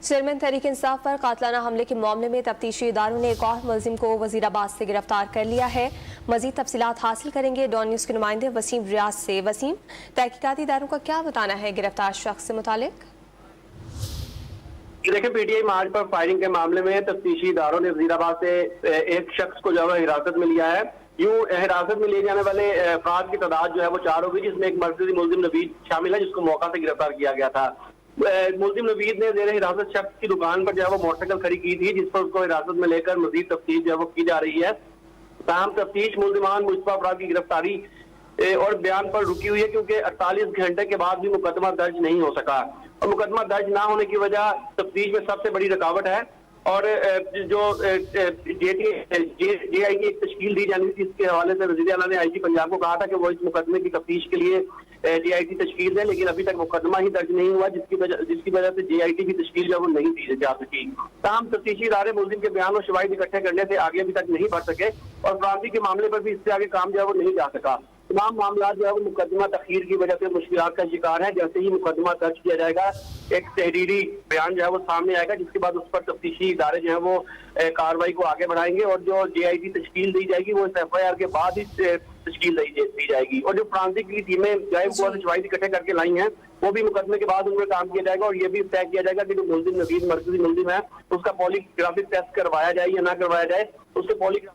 Chairman Tehreek Insaf पर कातलाना हमले के मामले में तफ्तीशी इदारों ने एक और मुलजिम को वजीराबाद से गिरफ्तार कर लिया है। मजीद तफसीलात हासिल करेंगे डॉन न्यूज के नुमाइंदे वसीम रियाज से। वसीम, तहकीकाती इदारों का क्या बताना है गिरफ्तार शख्स से मुतालिक? देखिए, पीटीआई मार्च पर फायरिंग के मामले में तफ्तीशी इदारों ने वजीराबाद से एक शख्स को जो है हिरासत में लिया है। यूं हिरासत में लिए जाने वाले अफराद की तादाद जो है वो 4 होगी, जिसमें एक मरकजी मुलजिम नवीद शामिल है, जिसको मौका से गिरफ्तार किया गया था। मुलजिम नवीद ने जेर हिरासत शख्स की दुकान पर जो है वो मोटरसाइकिल खड़ी की थी, जिस पर उसको हिरासत में लेकर मजीद तफ्तीश जो है वो की जा रही है। तमाम तफ्तीश मुलजिमान मुस्तफा अफराद की गिरफ्तारी और बयान पर रुकी हुई है, क्योंकि 48 घंटे के बाद भी मुकदमा दर्ज नहीं हो सका और मुकदमा दर्ज ना होने की वजह तफ्तीश में सबसे बड़ी रुकावट है। और जो जेआई की एक तश्कील दी जानी थी, इसके हवाले से वज़ीर आला ने आईजी पंजाब को कहा था कि वो इस मुकदमे की तफ्तीश के लिए जेआईटी तश्कील दें, लेकिन अभी तक मुकदमा ही दर्ज नहीं हुआ, जिसकी वजह से जेआईटी की तश्कील जो वो नहीं दी जा सकी। तमाम तफ्तीशी इदारे मुलजिम के बयान और शवाहिद इकट्ठे करने से आगे अभी तक नहीं बढ़ सके और फ्रांसी के मामले पर भी इससे आगे काम जो है वो नहीं जा सका। तमाम मामला जो है वो मुकदमा तखीर की वजह से मुश्किलात का शिकार है। जैसे ही मुकदमा दर्ज किया जाएगा, एक तहरीरी बयान जो है वो सामने आएगा, जिसके बाद उस पर तफ्तीशी इदारे जो है वो कार्रवाई को आगे बढ़ाएंगे और जो जेआईटी तश्कील दी जाएगी वो इस एफआईआर के बाद ही तश्कील दी जाएगी। और जो फ्रांसी की टीमें जो शवाहिद इकट्ठे करके लाई हैं, वो भी मुकदमे के बाद उन पर काम किया जाएगा और ये भी तय किया जाएगा कि जो मुलजिम नवीद मरकजी मुलजिम है उसका पॉलीग्राफिक टेस्ट करवाया जाए या ना करवाया जाए। उसके पॉलीग्राफ